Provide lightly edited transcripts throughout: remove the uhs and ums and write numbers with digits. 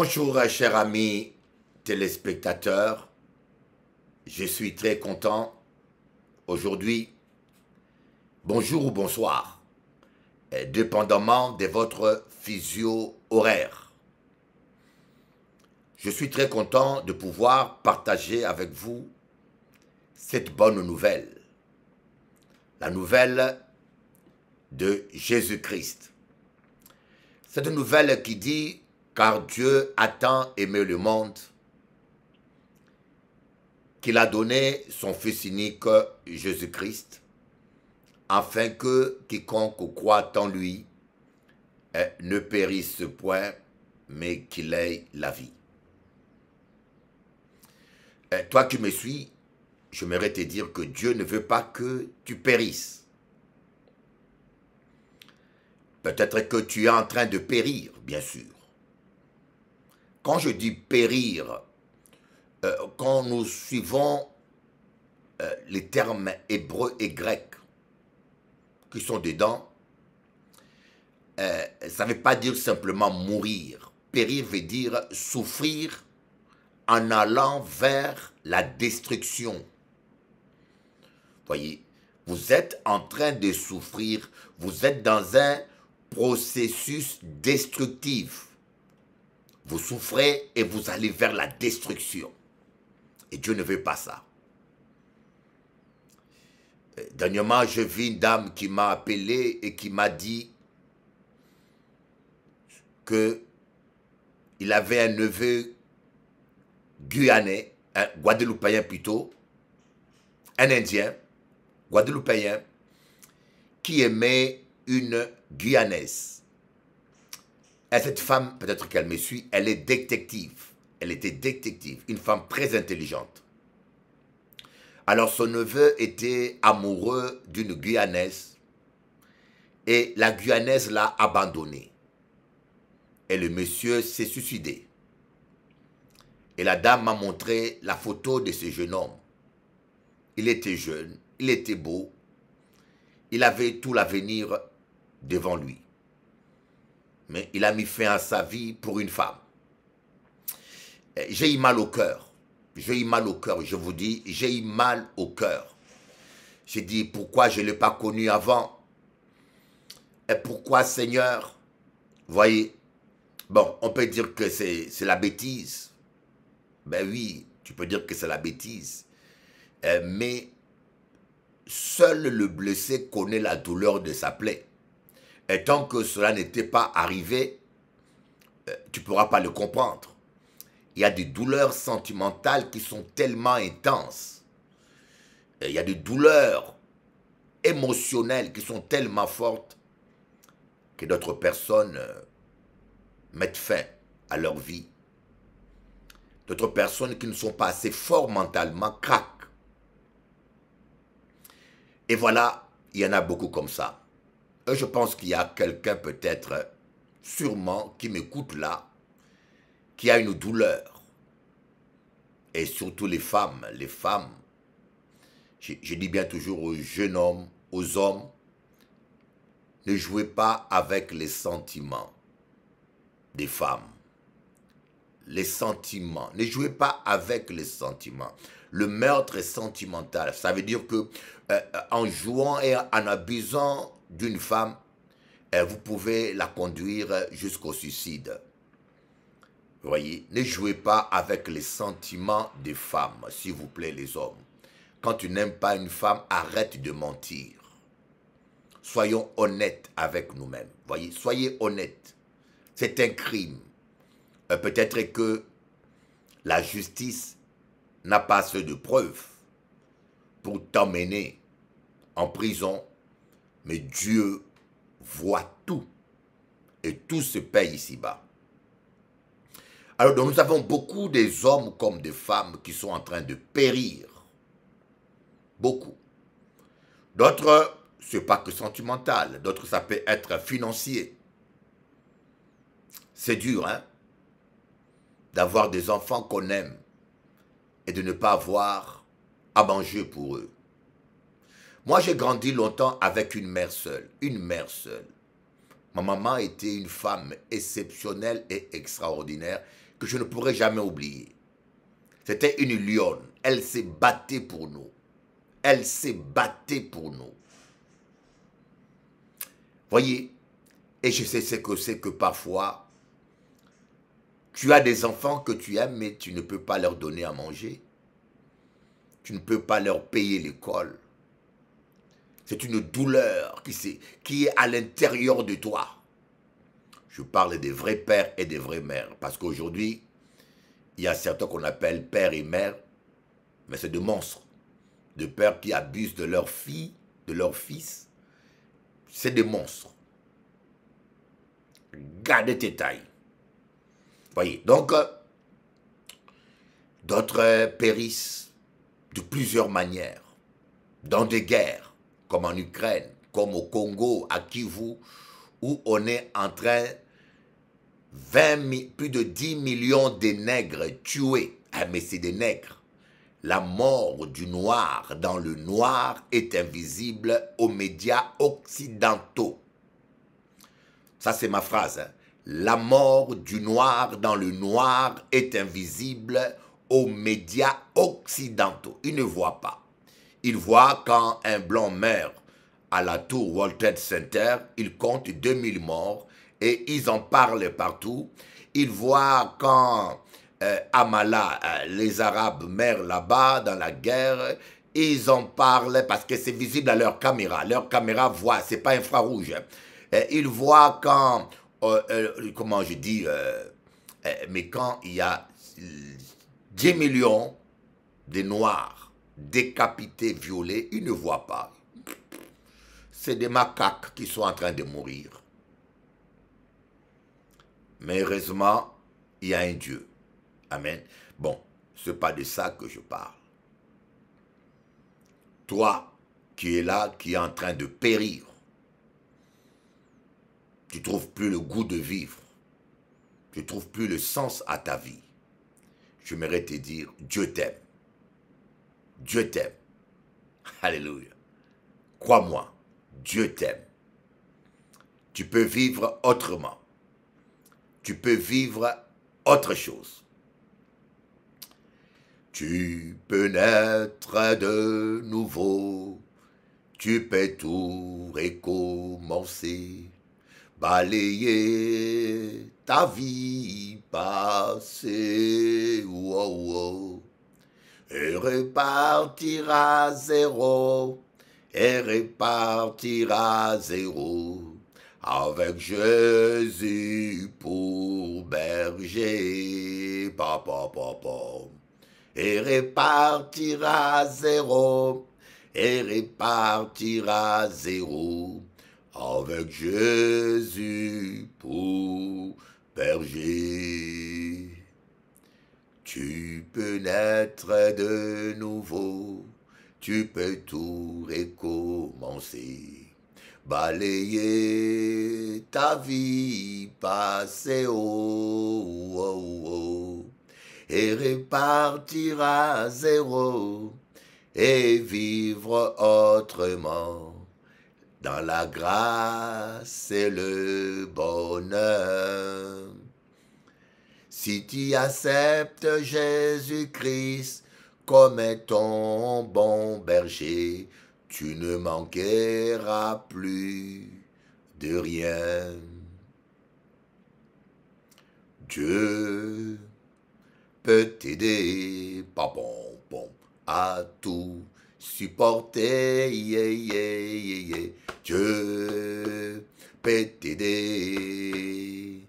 Bonjour, chers amis téléspectateurs. Je suis très content aujourd'hui. Bonjour ou bonsoir, dépendamment de votre physio horaire. Je suis très content de pouvoir partager avec vous cette bonne nouvelle. La nouvelle de Jésus-Christ. Cette nouvelle qui dit: car Dieu a tant aimé le monde qu'il a donné son Fils unique Jésus-Christ, afin que quiconque croit en lui ne périsse point, mais qu'il ait la vie. Toi qui me suis, j'aimerais te dire que Dieu ne veut pas que tu périsses. Peut-être que tu es en train de périr, bien sûr. Quand je dis périr, quand nous suivons les termes hébreux et grecs qui sont dedans, ça ne veut pas dire simplement mourir. Périr veut dire souffrir en allant vers la destruction. Voyez, vous êtes en train de souffrir, vous êtes dans un processus destructif. Vous souffrez et vous allez vers la destruction. Et Dieu ne veut pas ça. Dernièrement, je vis une dame qui m'a appelé et qui m'a dit que il avait un neveu guyanais, un guadeloupéen plutôt, un Indien, guadeloupéen, qui aimait une Guyanaise. Et cette femme, peut-être qu'elle me suit, elle est détective. Elle était détective, une femme très intelligente. Alors son neveu était amoureux d'une Guyanaise et la Guyanaise l'a abandonné. Et le monsieur s'est suicidé. Et la dame m'a montré la photo de ce jeune homme. Il était jeune, il était beau, il avait tout l'avenir devant lui. Mais il a mis fin à sa vie pour une femme. J'ai eu mal au cœur. J'ai eu mal au cœur, je vous dis, j'ai eu mal au cœur. J'ai dit, pourquoi je ne l'ai pas connu avant? Et pourquoi, Seigneur? Voyez, bon, on peut dire que c'est la bêtise. Ben oui, tu peux dire que c'est la bêtise. Mais seul le blessé connaît la douleur de sa plaie. Et tant que cela n'était pas arrivé, tu ne pourras pas le comprendre. Il y a des douleurs sentimentales qui sont tellement intenses. Il y a des douleurs émotionnelles qui sont tellement fortes que d'autres personnes mettent fin à leur vie. D'autres personnes qui ne sont pas assez fortes mentalement craquent. Et voilà, il y en a beaucoup comme ça. Et je pense qu'il y a quelqu'un peut-être, sûrement, qui m'écoute là, qui a une douleur. Et surtout les femmes, je dis bien toujours aux jeunes hommes, aux hommes, ne jouez pas avec les sentiments des femmes. Les sentiments, ne jouez pas avec les sentiments. Le meurtre est sentimental. Ça veut dire que en jouant et en abusant d'une femme, vous pouvez la conduire jusqu'au suicide. Vous voyez, ne jouez pas avec les sentiments des femmes, s'il vous plaît les hommes. Quand tu n'aimes pas une femme, arrête de mentir. Soyons honnêtes avec nous-mêmes. Voyez, soyez honnêtes. C'est un crime. Peut-être que la justice n'a pas assez de preuves pour t'emmener en prison, mais Dieu voit tout et tout se paye ici-bas. Alors donc, nous avons beaucoup des hommes comme des femmes qui sont en train de périr. Beaucoup. D'autres, ce n'est pas que sentimental. D'autres, ça peut être financier. C'est dur, hein, d'avoir des enfants qu'on aime et de ne pas avoir à manger pour eux. Moi, j'ai grandi longtemps avec une mère seule. Une mère seule. Ma maman était une femme exceptionnelle et extraordinaire. que je ne pourrai jamais oublier. C'était une lionne. Elle s'est battue pour nous. Elle s'est battue pour nous. Voyez, et je sais ce que c'est que parfois, tu as des enfants que tu aimes, mais tu ne peux pas leur donner à manger. Tu ne peux pas leur payer l'école. C'est une douleur qui est à l'intérieur de toi. Je parle des vrais pères et des vraies mères. Parce qu'aujourd'hui, il y a certains qu'on appelle pères et mères, mais c'est des monstres. De pères qui abusent de leurs filles, de leurs fils. C'est des monstres. Gardez tes tailles. Voyez, donc, d'autres périssent de plusieurs manières. Dans des guerres, comme en Ukraine, comme au Congo, à Kivu, où on est en train, plus de 10 millions de nègres tués. Ah, mais c'est des nègres. La mort du noir dans le noir est invisible aux médias occidentaux. Ça, c'est ma phrase. Hein. La mort du noir dans le noir est invisible aux médias occidentaux. Ils ne voient pas. Ils voient quand un blanc meurt à la tour World Trade Center, ils comptent 2000 morts et ils en parlent partout. Ils voient quand Amala, les Arabes meurent là-bas dans la guerre, ils en parlent parce que c'est visible à leur caméra. Leur caméra voit, c'est pas infrarouge. Ils voient quand, comment je dis, mais quand il y a 10 millions de Noirs décapités, violés, ils ne voient pas. C'est des macaques qui sont en train de mourir. Mais heureusement, il y a un Dieu. Amen. Bon, ce n'est pas de ça que je parle. Toi qui es là, qui es en train de périr, tu ne trouves plus le goût de vivre, tu ne trouves plus le sens à ta vie. J'aimerais te dire, Dieu t'aime. Dieu t'aime. Alléluia. Crois-moi, Dieu t'aime. Tu peux vivre autrement. Tu peux vivre autre chose. Tu peux naître de nouveau. Tu peux tout recommencer. Balayer ta vie passée. Wow, wow. Et repartir à zéro. Et repartir à zéro. Avec Jésus pour berger, papa, papa. Et repartir à zéro, et repartir à zéro. Avec Jésus pour berger. Tu peux naître de nouveau, tu peux tout recommencer. Balayer ta vie passée, oh, oh, oh, et repartir à zéro, et vivre autrement, dans la grâce et le bonheur. Si tu acceptes Jésus-Christ comme ton bon berger, tu ne manqueras plus de rien. Dieu peut t'aider, à tout supporter. Yeah, yeah, yeah. Dieu peut t'aider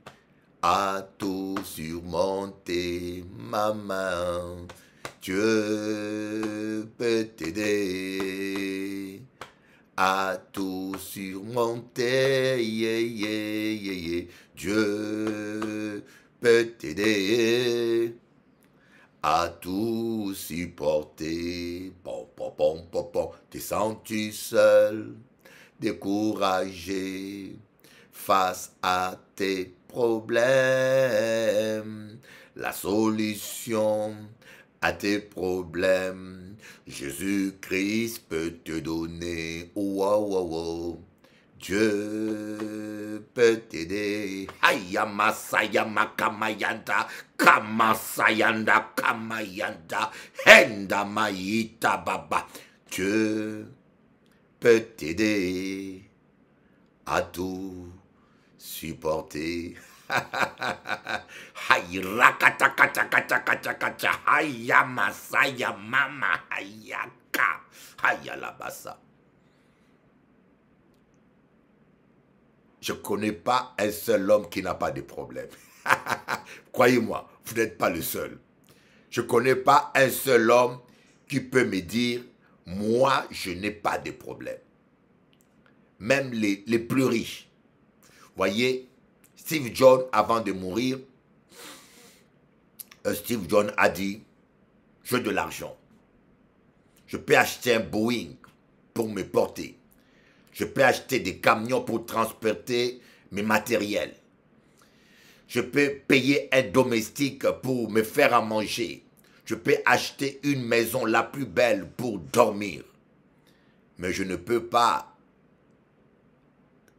à tout surmonter, ma main. Dieu peut t'aider à tout surmonter. Yeah, yeah, yeah, yeah. Dieu peut t'aider à tout supporter. Te sens-tu seul, découragé face à tes problèmes? La solution à tes problèmes, Jésus-Christ peut te donner. Oh, oh, oh, oh. Dieu peut t'aider. Hayamasayama kamayanda, kamasayanda kamayanda, hendamaïta baba. Dieu peut t'aider à tout supporter. Hayrakatakatakatakatakata, hayamasayamama hayaka, hayalabasa. Je ne connais pas un seul homme qui n'a pas de problème. Croyez-moi, vous n'êtes pas le seul. Je ne connais pas un seul homme qui peut me dire, moi, je n'ai pas de problème. Même les plus riches. Voyez, Steve Jobs, avant de mourir, Steve Jobs a dit, je veux de l'argent. Je peux acheter un Boeing pour me porter. Je peux acheter des camions pour transporter mes matériels. Je peux payer un domestique pour me faire à manger. Je peux acheter une maison la plus belle pour dormir. Mais je ne peux pas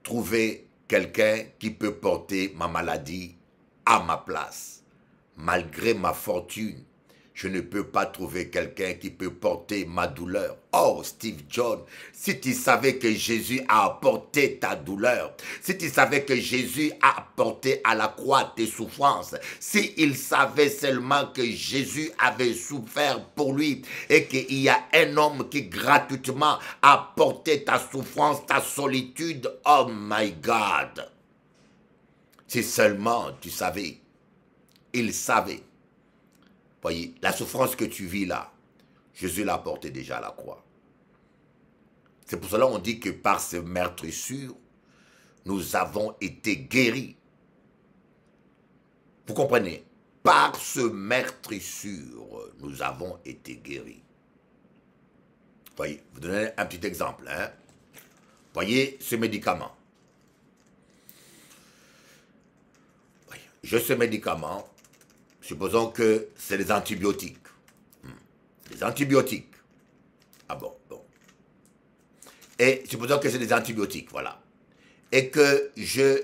trouver quelqu'un qui peut porter ma maladie à ma place. Malgré ma fortune, je ne peux pas trouver quelqu'un qui peut porter ma douleur. Oh, Steve Jobs, si tu savais que Jésus a apporté ta douleur, si tu savais que Jésus a apporté à la croix tes souffrances, s'il savait seulement que Jésus avait souffert pour lui et qu'il y a un homme qui gratuitement a porté ta souffrance, ta solitude, oh my God. Si seulement tu savais, il savait. Voyez, la souffrance que tu vis là, Jésus l'a portée déjà à la croix. C'est pour cela qu'on dit que par ce meurtrissure, nous avons été guéris. Vous comprenez? Par ce meurtrissure, nous avons été guéris. Voyez, vous donnez un petit exemple. Hein? Voyez ce médicament. Voyez, j'ai ce médicament. Supposons que c'est des antibiotiques. Des antibiotiques. Ah bon, bon. Et supposons que c'est des antibiotiques, voilà. Et que je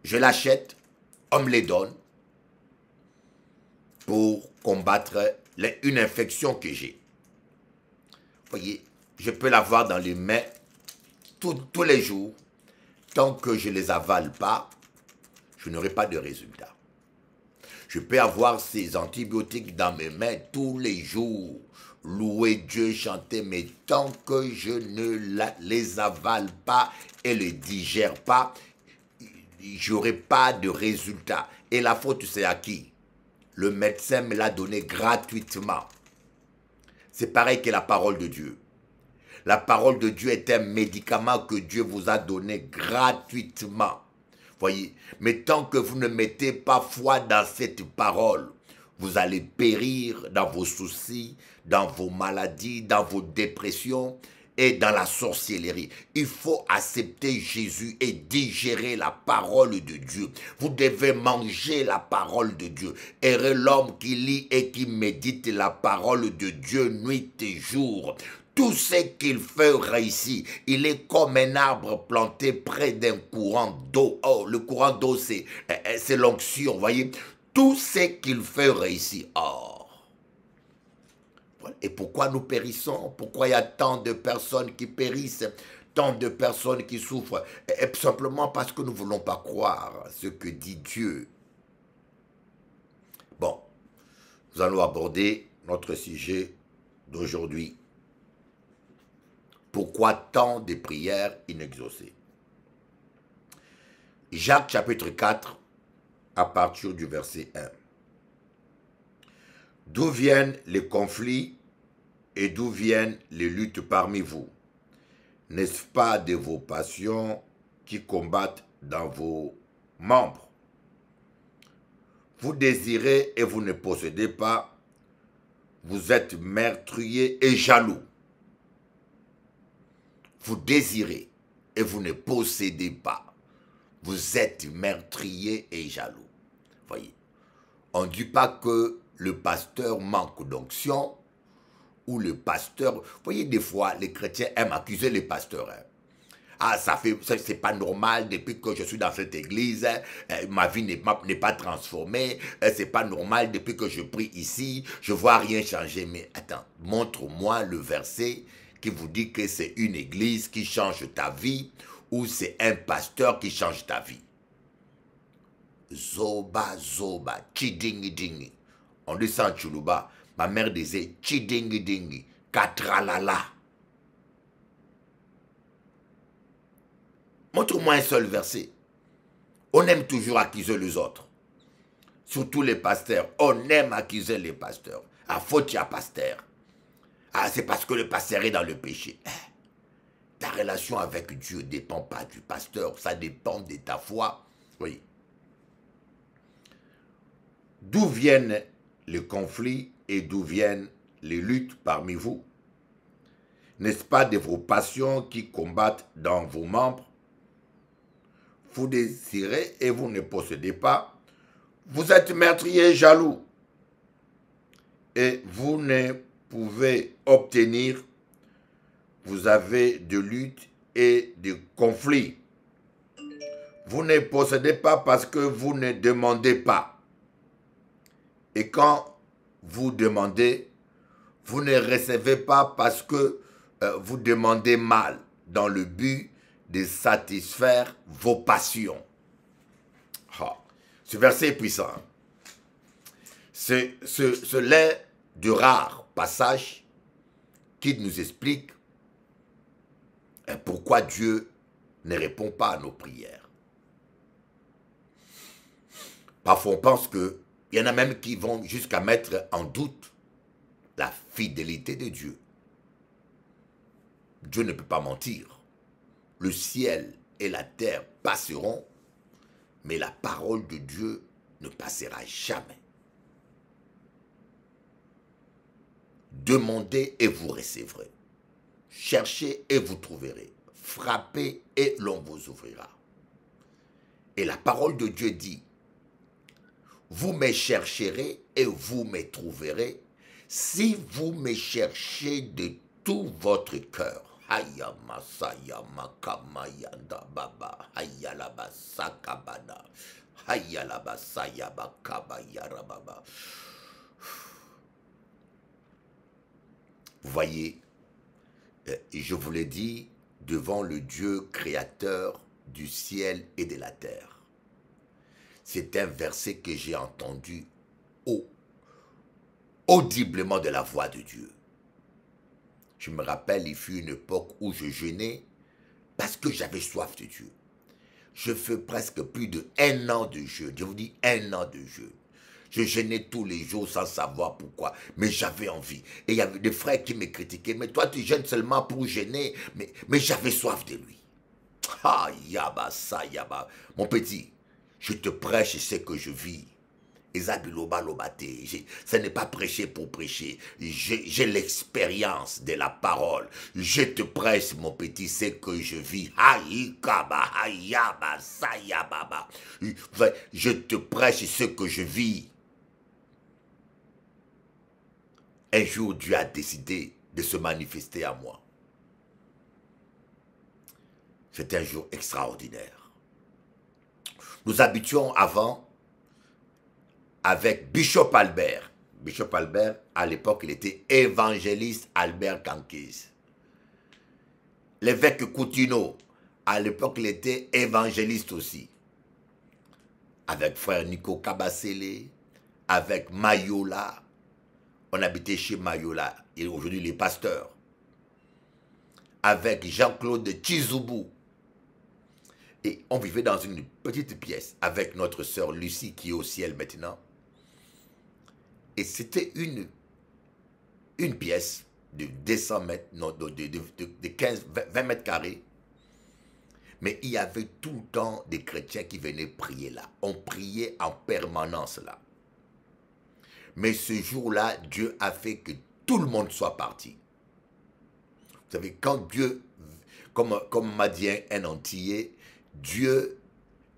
l'achète, on me les donne pour combattre une infection que j'ai. Vous voyez, je peux l'avoir dans les mains tous les jours. Tant que je ne les avale pas, je n'aurai pas de résultat. Je peux avoir ces antibiotiques dans mes mains tous les jours. Louer Dieu, chanter, mais tant que je ne les avale pas et les digère pas, j'aurai pas de résultat. Et la faute, c'est à qui? Le médecin me l'a donné gratuitement. C'est pareil que la parole de Dieu. La parole de Dieu est un médicament que Dieu vous a donné gratuitement. Voyez, mais tant que vous ne mettez pas foi dans cette parole, vous allez périr dans vos soucis, dans vos maladies, dans vos dépressions et dans la sorcellerie. Il faut accepter Jésus et digérer la parole de Dieu. Vous devez manger la parole de Dieu. Heureux l'homme qui lit et qui médite la parole de Dieu nuit et jour. Tout ce qu'il fait réussir, il est comme un arbre planté près d'un courant d'eau. Oh, le courant d'eau, c'est l'onction, vous voyez. Tout ce qu'il fait réussir. Oh. Et pourquoi nous périssons? Pourquoi il y a tant de personnes qui périssent? Tant de personnes qui souffrent? Et simplement parce que nous ne voulons pas croire ce que dit Dieu. Bon, nous allons aborder notre sujet d'aujourd'hui. Pourquoi tant de prières inexaucées? Jacques chapitre 4, à partir du verset 1. D'où viennent les conflits et d'où viennent les luttes parmi vous? N'est-ce pas de vos passions qui combattent dans vos membres? Vous désirez et vous ne possédez pas. Vous êtes meurtriers et jaloux. Vous désirez et vous ne possédez pas. Vous êtes meurtriers et jaloux. Voyez, on ne dit pas que le pasteur manque d'onction ou le pasteur... Voyez, des fois, les chrétiens aiment accuser les pasteurs. Hein. Ah, c'est pas normal depuis que je suis dans cette église, ma vie n'est pas transformée, c'est pas normal depuis que je prie ici, je vois rien changer. Mais attends, montre-moi le verset qui vous dit que c'est une église qui change ta vie ou c'est un pasteur qui change ta vie. Zoba, zoba, chidingi dingi. On dit ça en Chuluba. Ma mère disait chidingi dingi, katralala. Montre-moi un seul verset. On aime toujours accuser les autres. Surtout les pasteurs. On aime accuser les pasteurs. Ah, faute, il y a pasteur. Ah, c'est parce que le pasteur est dans le péché. Ta relation avec Dieu ne dépend pas du pasteur. Ça dépend de ta foi. Oui. D'où viennent les conflits et d'où viennent les luttes parmi vous? N'est-ce pas de vos passions qui combattent dans vos membres? Vous désirez et vous ne possédez pas. Vous êtes meurtrier jaloux et vous ne pouvez obtenir. Vous avez de luttes et de conflits. Vous ne possédez pas parce que vous ne demandez pas. Et quand vous demandez, vous ne recevez pas parce que vous demandez mal dans le but de satisfaire vos passions. Oh, ce verset est puissant. Ce l'est de rares passages qui nous expliquent pourquoi Dieu ne répond pas à nos prières. Parfois on pense qu'il y en a même qui vont jusqu'à mettre en doute la fidélité de Dieu. Dieu ne peut pas mentir. Le ciel et la terre passeront, mais la parole de Dieu ne passera jamais. Demandez et vous recevrez. Cherchez et vous trouverez. Frappez et l'on vous ouvrira. Et la parole de Dieu dit, vous me chercherez et vous me trouverez si vous me cherchez de tout votre cœur. Haya masaya makamayanda baba haya la basakabana haya la basaya bakabayara baba. Vous voyez, je vous l'ai dit, devant le Dieu créateur du ciel et de la terre. C'est un verset que j'ai entendu audiblement de la voix de Dieu. Je me rappelle, il fut une époque où je jeûnais parce que j'avais soif de Dieu. Je fais presque plus de 1 an de jeûne. Je vous dis 1 an de jeûne. Je jeûnais tous les jours sans savoir pourquoi, mais j'avais envie. Et il y avait des frères qui me critiquaient. Mais toi, tu jeûnes seulement pour jeûner. Mais j'avais soif de lui. Ah, yaba, ça, yaba. Mon petit, je te prêche ce que je vis. Ce n'est pas prêcher pour prêcher. J'ai l'expérience de la parole. Je te prêche, mon petit, ce que je vis. Je te prêche ce que je vis. Un jour, Dieu a décidé de se manifester à moi. C'était un jour extraordinaire. Nous habitions avant avec Bishop Albert. Bishop Albert, à l'époque, il était évangéliste Albert Kankis. L'évêque Coutinho, à l'époque, il était évangéliste aussi. Avec frère Nico Kabasele, avec Mayola. On habitait chez Mayola, et aujourd'hui il est pasteur. Avec Jean-Claude Chizoubou. Et on vivait dans une petite pièce avec notre sœur Lucie qui est au ciel maintenant. Et c'était une pièce de 200 mètres, non, de 15, 20 mètres carrés. Mais il y avait tout le temps des chrétiens qui venaient prier là. On priait en permanence là. Mais ce jour-là, Dieu a fait que tout le monde soit parti. Vous savez, quand Dieu, comme m'a dit un Antillais, Dieu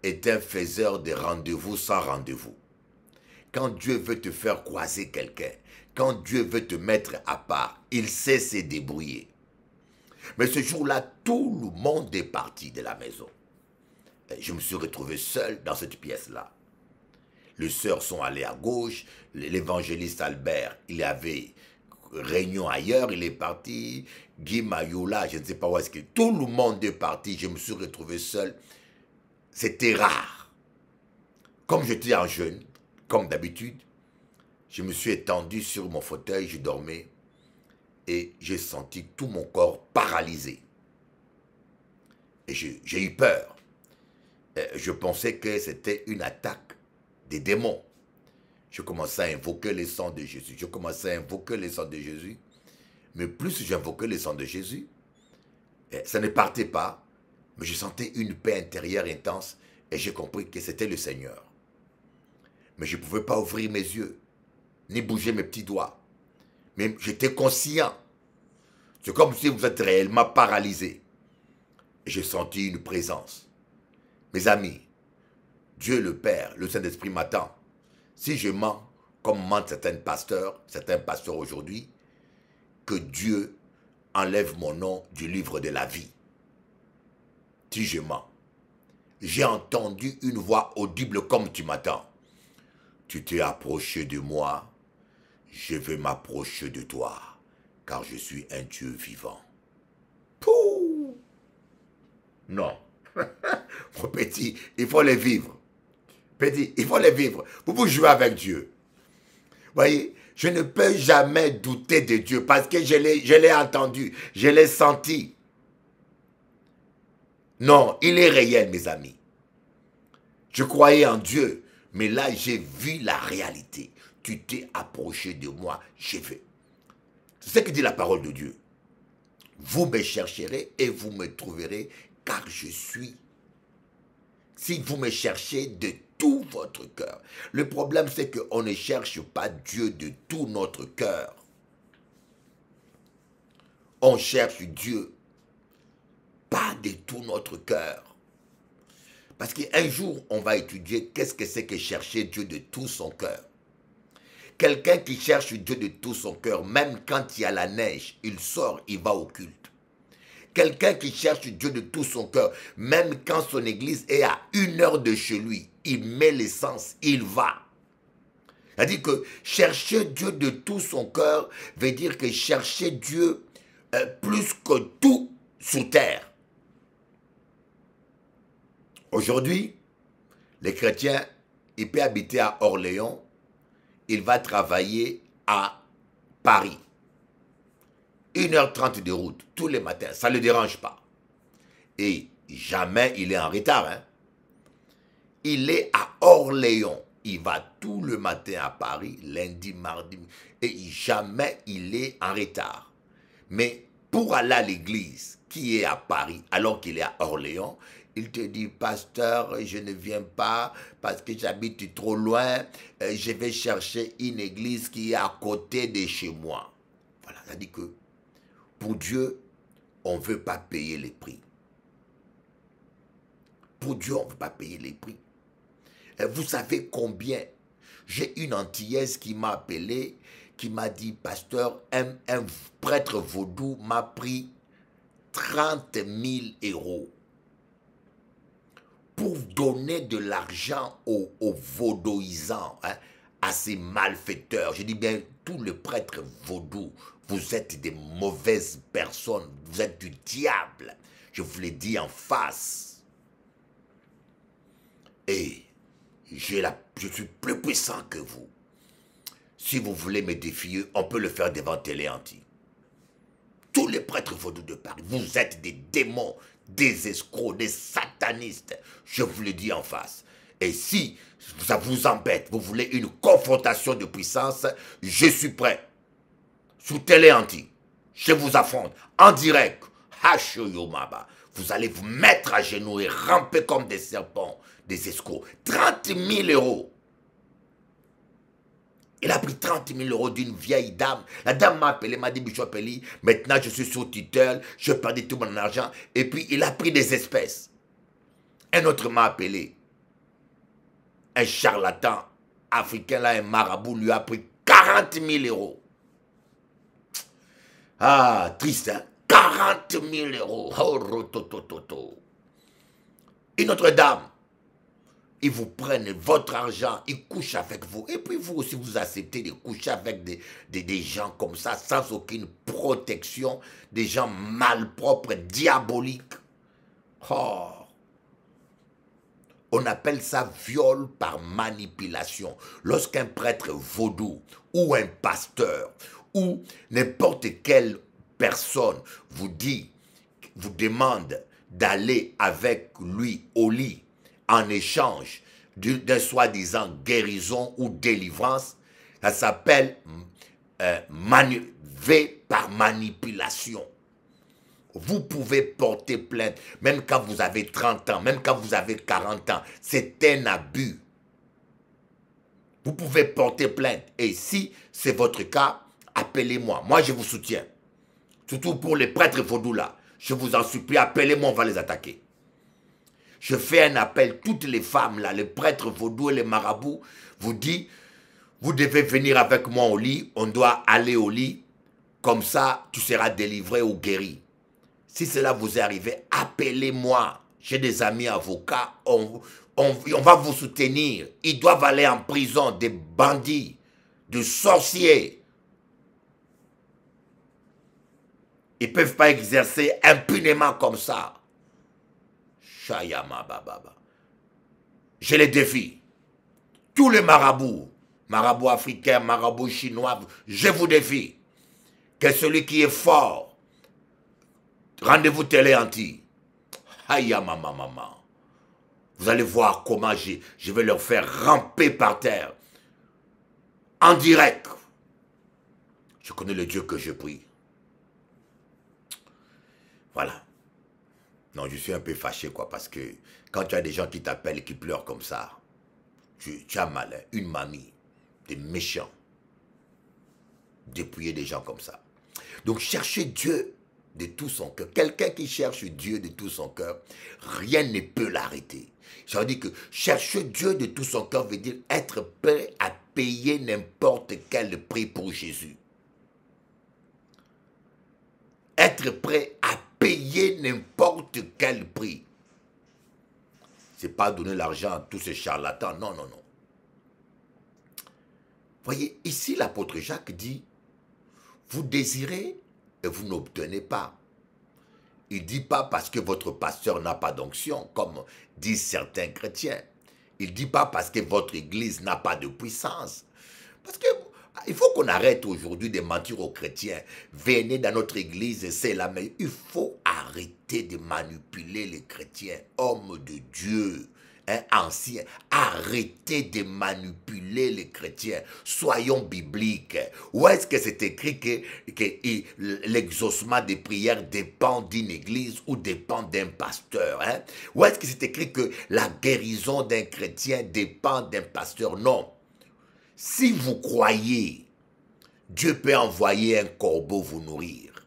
est un faiseur de rendez-vous sans rendez-vous. Quand Dieu veut te faire croiser quelqu'un, quand Dieu veut te mettre à part, il sait se débrouiller. Mais ce jour-là, tout le monde est parti de la maison. Je me suis retrouvé seul dans cette pièce-là. Les sœurs sont allées à gauche, l'évangéliste Albert, il avait réunion ailleurs, il est parti, Guy Mayoula, je ne sais pas où est-ce qu'il est. Tout le monde est parti, je me suis retrouvé seul. C'était rare. Comme j'étais en jeûne, comme d'habitude, je me suis étendu sur mon fauteuil, je dormais et j'ai senti tout mon corps paralysé. Et j'ai eu peur. Je pensais que c'était une attaque des démons. Je commençais à invoquer le sang de Jésus. Je commençais à invoquer le sang de Jésus. Mais plus j'invoquais le sang de Jésus, ça ne partait pas. Mais je sentais une paix intérieure intense et j'ai compris que c'était le Seigneur. Mais je ne pouvais pas ouvrir mes yeux, ni bouger mes petits doigts. Mais j'étais conscient. C'est comme si vous êtes réellement paralysé. Et j'ai senti une présence. Mes amis, Dieu le Père, le Saint-Esprit m'attend. Si je mens, comme mentent certains pasteurs aujourd'hui, que Dieu enlève mon nom du livre de la vie. Si je mens, j'ai entendu une voix audible comme tu m'attends. Tu t'es approché de moi, je vais m'approcher de toi, car je suis un Dieu vivant. Pouh! Non. Mon petit, il faut les vivre. Petit, il faut les vivre. Vous jouez avec Dieu. Voyez, je ne peux jamais douter de Dieu parce que je l'ai entendu, je l'ai senti. Non, il est réel, mes amis. Je croyais en Dieu, mais là, j'ai vu la réalité. Tu t'es approché de moi, j'ai fait. C'est ce que dit la parole de Dieu. Vous me chercherez et vous me trouverez, car je suis. Si vous me cherchez de tout votre cœur. Le problème, c'est qu'on ne cherche pas Dieu de tout notre cœur. On cherche Dieu pas de tout notre cœur. Parce qu'un jour, on va étudier qu'est-ce que c'est que chercher Dieu de tout son cœur. Quelqu'un qui cherche Dieu de tout son cœur, même quand il y a la neige, il sort, il va au culte. Quelqu'un qui cherche Dieu de tout son cœur, même quand son église est à 1 heure de chez lui, il met l'essence, il va. C'est-à-dire que chercher Dieu de tout son cœur veut dire que chercher Dieu plus que tout sur terre. Aujourd'hui, les chrétiens, il peut habiter à Orléans, il va travailler à Paris. 1h30 de route, tous les matins, ça ne le dérange pas. Et jamais il est en retard. Hein? Il est à Orléans. Il va tout le matin à Paris, lundi, mardi, et jamais il est en retard. Mais pour aller à l'église qui est à Paris, alors qu'il est à Orléans, il te dit, pasteur, je ne viens pas parce que j'habite trop loin, je vais chercher une église qui est à côté de chez moi. Voilà, ça dit que pour Dieu, on ne veut pas payer les prix. Pour Dieu, on ne veut pas payer les prix. Et vous savez combien? J'ai une Antillaise qui m'a appelé, qui m'a dit, pasteur, un prêtre vaudou m'a pris 30 000 € pour donner de l'argent aux vaudouisants, hein, à ces malfaiteurs. Je dis bien, tous les prêtres vaudous, vous êtes des mauvaises personnes, vous êtes du diable. Je vous l'ai dit en face. Et je suis plus puissant que vous. Si vous voulez me défier, on peut le faire devant Téléanti. Tous les prêtres vaudous de Paris, vous êtes des démons, des escrocs, des satanistes. Je vous le dis en face. Et si ça vous embête, vous voulez une confrontation de puissance, je suis prêt. Sous Téléanti, je vous affronte en direct. Hashoyomaba. Vous allez vous mettre à genoux et ramper comme des serpents, des escrocs. 30 000 €. Il a pris 30 000 € d'une vieille dame. La dame m'a appelé, m'a dit, Bishop Eli, maintenant je suis sous tutelle, je perdais tout mon argent. Et puis il a pris des espèces. Un autre m'a appelé. Un charlatan africain, là, un marabout, lui a pris 40 000 €. Ah, triste, hein? 40 000 euros. Oh, rototototo. Une autre dame, ils vous prennent votre argent, ils couchent avec vous. Et puis vous aussi, vous acceptez de coucher avec des gens comme ça, sans aucune protection, des gens malpropres, diaboliques. Oh. On appelle ça viol par manipulation. Lorsqu'un prêtre vaudou ou un pasteur ou n'importe quelle personne vous demande d'aller avec lui au lit en échange d'un soi-disant guérison ou délivrance, ça s'appelle par manipulation. Vous pouvez porter plainte, même quand vous avez 30 ans, même quand vous avez 40 ans. C'est un abus. Vous pouvez porter plainte. Et si c'est votre cas, appelez-moi. Moi, je vous soutiens. Surtout pour les prêtres vaudous là. Je vous en supplie, appelez-moi, on va les attaquer. Je fais un appel, toutes les femmes là, les prêtres vaudous et les marabouts, vous dit, vous devez venir avec moi au lit, on doit aller au lit, comme ça tu seras délivré ou guéri. Si cela vous est arrivé, appelez-moi. J'ai des amis avocats, on va vous soutenir. Ils doivent aller en prison, des bandits, des sorciers. Ils ne peuvent pas exercer impunément comme ça. Shayama bababa. Je les défie. Tous les marabouts, marabouts africains, marabouts chinois, je vous défie. Que celui qui est fort, rendez-vous télé anti. Hayama mama. Vous allez voir comment je vais leur faire ramper par terre. En direct. Je connais le Dieu que je prie. Voilà. Non, je suis un peu fâché, quoi, parce que quand tu as des gens qui t'appellent et qui pleurent comme ça, tu as mal, hein, une mamie, des méchants, dépouiller des gens comme ça. Donc, cherchez Dieu de tout son cœur. Quelqu'un qui cherche Dieu de tout son cœur, rien ne peut l'arrêter. Ça veut dire que chercher Dieu de tout son cœur veut dire être prêt à payer n'importe quel prix pour Jésus. Être prêt à payer n'importe quel prix. Ce n'est pas donner l'argent à tous ces charlatans. Non, non, non. Voyez, ici l'apôtre Jacques dit, vous désirez et vous n'obtenez pas. Il ne dit pas parce que votre pasteur n'a pas d'onction, comme disent certains chrétiens. Il ne dit pas parce que votre église n'a pas de puissance. Parce que il faut qu'on arrête aujourd'hui de mentir aux chrétiens. Venez dans notre église, c'est la meilleure. Il faut arrêter de manipuler les chrétiens, hommes de Dieu, hein, anciens. Arrêtez de manipuler les chrétiens. Soyons bibliques. Où est-ce que c'est écrit que l'exaucement des prières dépend d'une église ou dépend d'un pasteur, hein? Où est-ce que c'est écrit que la guérison d'un chrétien dépend d'un pasteur? Non. Si vous croyez, Dieu peut envoyer un corbeau vous nourrir.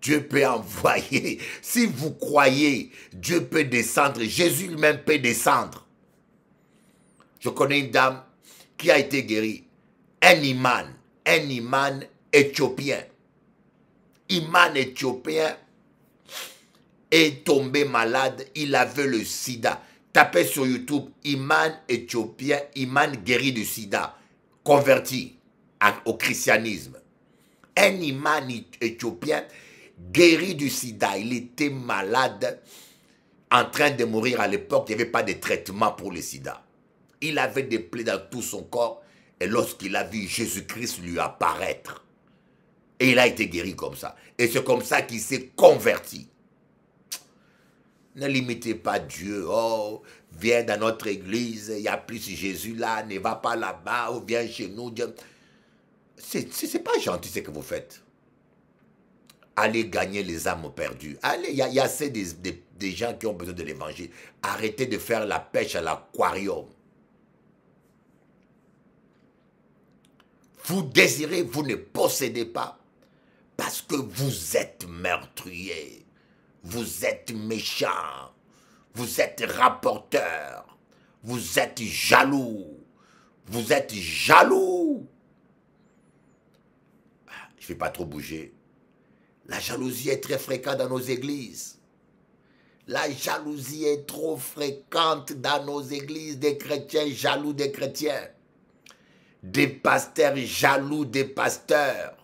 Dieu peut envoyer, si vous croyez, Dieu peut descendre, Jésus lui-même peut descendre. Je connais une dame qui a été guérie, un imam éthiopien. Imam éthiopien est tombé malade, il avait le sida. Tapez sur YouTube, imam éthiopien, imam guéri du sida. Converti au christianisme. Un imam éthiopien guéri du sida. Il était malade, en train de mourir à l'époque. Il n'y avait pas de traitement pour le sida. Il avait des plaies dans tout son corps. Et lorsqu'il a vu Jésus-Christ lui apparaître, et il a été guéri comme ça. Et c'est comme ça qu'il s'est converti. Ne limitez pas Dieu. Oh, viens dans notre église, il y a plus Jésus là, ne va pas là-bas, ou viens chez nous. C'est pas gentil ce que vous faites. Allez gagner les âmes perdues. Allez, il y a assez des gens qui ont besoin de l'évangile. Arrêtez de faire la pêche à l'aquarium. Vous désirez, vous ne possédez pas, parce que vous êtes meurtrier. Vous êtes méchant, vous êtes rapporteur, vous êtes jaloux, vous êtes jaloux. Je ne vais pas trop bouger. La jalousie est très fréquente dans nos églises. La jalousie est trop fréquente dans nos églises, des chrétiens jaloux des chrétiens. Des pasteurs jaloux des pasteurs.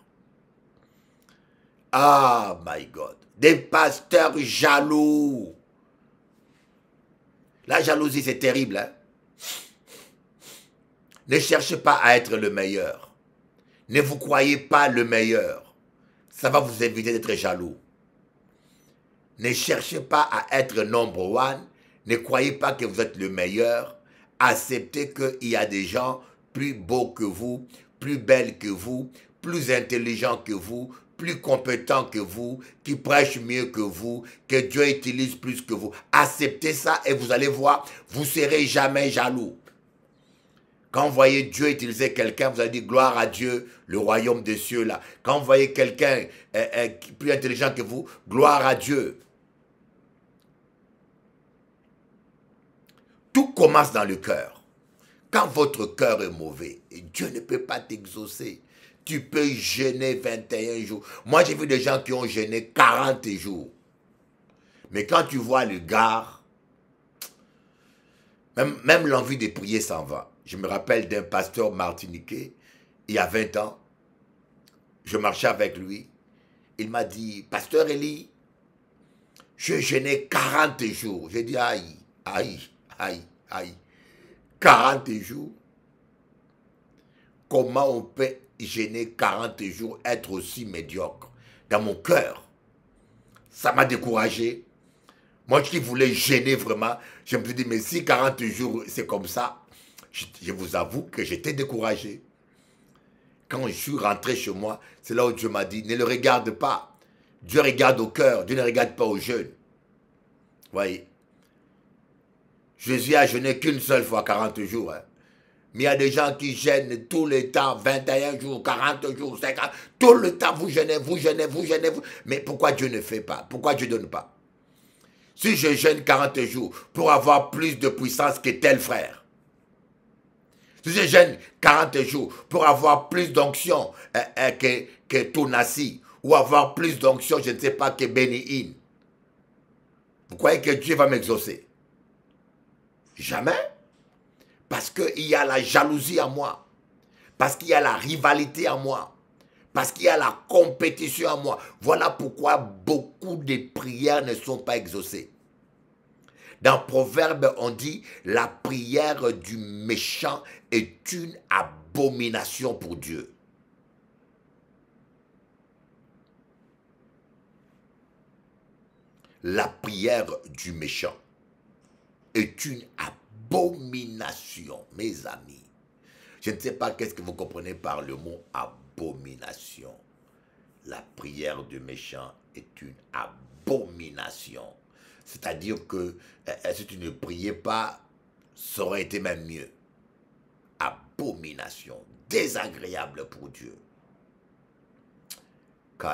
Ah, my God. Des pasteurs jaloux. La jalousie, c'est terrible. Hein? Ne cherchez pas à être le meilleur. Ne vous croyez pas le meilleur. Ça va vous éviter d'être jaloux. Ne cherchez pas à être number one. Ne croyez pas que vous êtes le meilleur. Acceptez qu'il y a des gens plus beaux que vous, plus belles que vous, plus intelligents que vous, plus compétents que vous, qui prêchent mieux que vous, que Dieu utilise plus que vous. Acceptez ça et vous allez voir, vous ne serez jamais jaloux. Quand vous voyez Dieu utiliser quelqu'un, vous allez dire gloire à Dieu, le royaume des cieux là. Quand vous voyez quelqu'un plus intelligent que vous, gloire à Dieu. Tout commence dans le cœur. Quand votre cœur est mauvais, Dieu ne peut pas t'exaucer. Tu peux jeûner 21 jours. Moi, j'ai vu des gens qui ont jeûné 40 jours. Mais quand tu vois le gars, même l'envie de prier s'en va. Je me rappelle d'un pasteur martiniquais, il y a 20 ans. Je marchais avec lui. Il m'a dit, pasteur Eli, je jeûnais 40 jours. J'ai dit, aïe, aïe, aïe, aïe. 40 jours. Comment on peut jeûner 40 jours, être aussi médiocre? Dans mon cœur, ça m'a découragé. Moi qui voulais jeûner vraiment, je me suis dit, mais si 40 jours, c'est comme ça, je vous avoue que j'étais découragé. Quand je suis rentré chez moi, c'est là où Dieu m'a dit, ne le regarde pas. Dieu regarde au cœur, Dieu ne regarde pas au jeûne. Voyez. Jésus a jeûné qu'une seule fois, 40 jours. Hein. Mais il y a des gens qui jeûnent tout le temps, 21 jours, 40 jours, 50. Tout le temps, vous jeûnez, vous jeûnez, vous jeûnez. Mais pourquoi Dieu ne fait pas? Pourquoi Dieu ne donne pas? Si je jeûne 40 jours pour avoir plus de puissance que tel frère, si je jeûne 40 jours pour avoir plus d'onction que Tonassi, ou avoir plus d'onction, je ne sais pas, que Béni-In, vous croyez que Dieu va m'exaucer? Jamais. Parce qu'il y a la jalousie en moi. Parce qu'il y a la rivalité en moi. Parce qu'il y a la compétition en moi. Voilà pourquoi beaucoup de prières ne sont pas exaucées. Dans Proverbe, on dit, la prière du méchant est une abomination pour Dieu. La prière du méchant est une abomination, mes amis. Je ne sais pas qu'est-ce que vous comprenez par le mot abomination. La prière du méchant est une abomination. C'est-à-dire que si tu ne priais pas, ça aurait été même mieux. Abomination, désagréable pour Dieu. La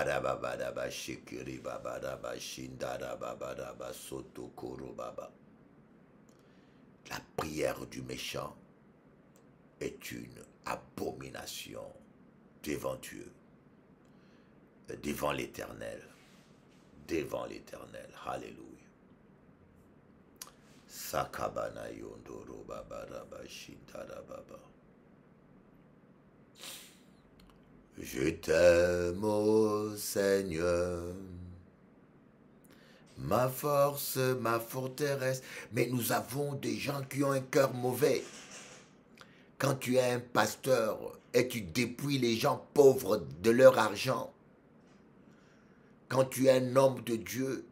prière du méchant est une abomination devant Dieu, devant l'Éternel, devant l'Éternel. Alléluia. Sakabana yondoro babaraba shintara baba. Je t'aime, ô Seigneur, ma force, ma forteresse. Mais nous avons des gens qui ont un cœur mauvais. Quand tu es un pasteur et tu dépouilles les gens pauvres de leur argent, quand tu es un homme de Dieu,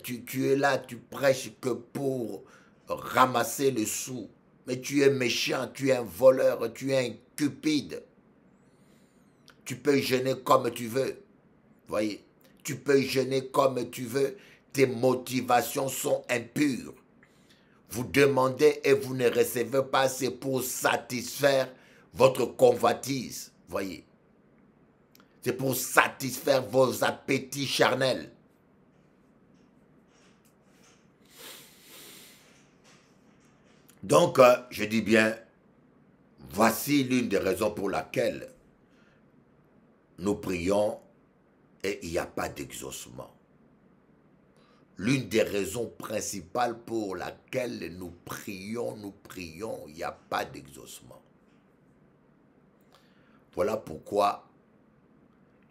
tu es là, tu prêches que pour ramasser le sou. Mais tu es méchant, tu es un voleur, tu es un cupide. Tu peux jeûner comme tu veux. Voyez, tu peux jeûner comme tu veux. Tes motivations sont impures. Vous demandez et vous ne recevez pas, c'est pour satisfaire votre convoitise. Voyez, c'est pour satisfaire vos appétits charnels. Donc, je dis bien, voici l'une des raisons pour laquelle nous prions et il n'y a pas d'exaucement. L'une des raisons principales pour laquelle nous prions, il n'y a pas d'exaucement. Voilà pourquoi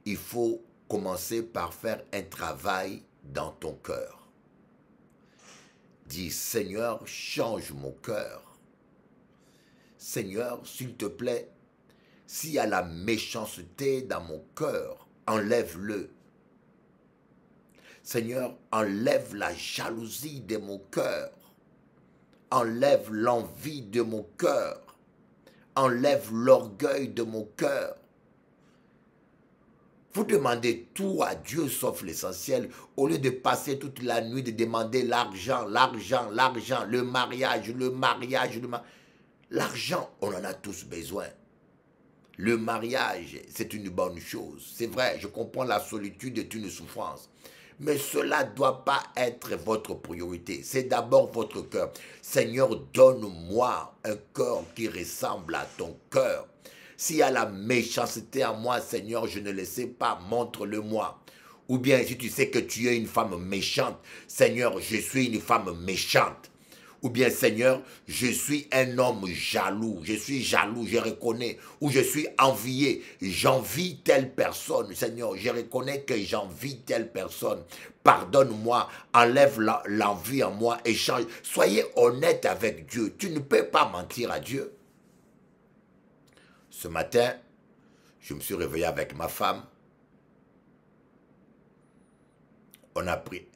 il faut commencer par faire un travail dans ton cœur. Dis, Seigneur, change mon cœur. Seigneur, s'il te plaît, s'il y a la méchanceté dans mon cœur, enlève-le. Seigneur, enlève la jalousie de mon cœur. Enlève l'envie de mon cœur. Enlève l'orgueil de mon cœur. Vous demandez tout à Dieu sauf l'essentiel, au lieu de passer toute la nuit de demander l'argent, l'argent, l'argent, le mariage, le mariage, le mariage. L'argent, on en a tous besoin. Le mariage, c'est une bonne chose. C'est vrai, je comprends, la solitude est une souffrance. Mais cela ne doit pas être votre priorité. C'est d'abord votre cœur. Seigneur, donne-moi un cœur qui ressemble à ton cœur. S'il y a la méchanceté en moi, Seigneur, je ne le sais pas, montre-le-moi. Ou bien si tu sais que tu es une femme méchante, Seigneur, je suis une femme méchante. Ou bien, Seigneur, je suis un homme jaloux, je reconnais. Ou je suis envié, j'envie telle personne. Seigneur, je reconnais que j'envie telle personne. Pardonne-moi, enlève l'envie en moi et change. Soyez honnête avec Dieu. Tu ne peux pas mentir à Dieu. Ce matin, je me suis réveillé avec ma femme.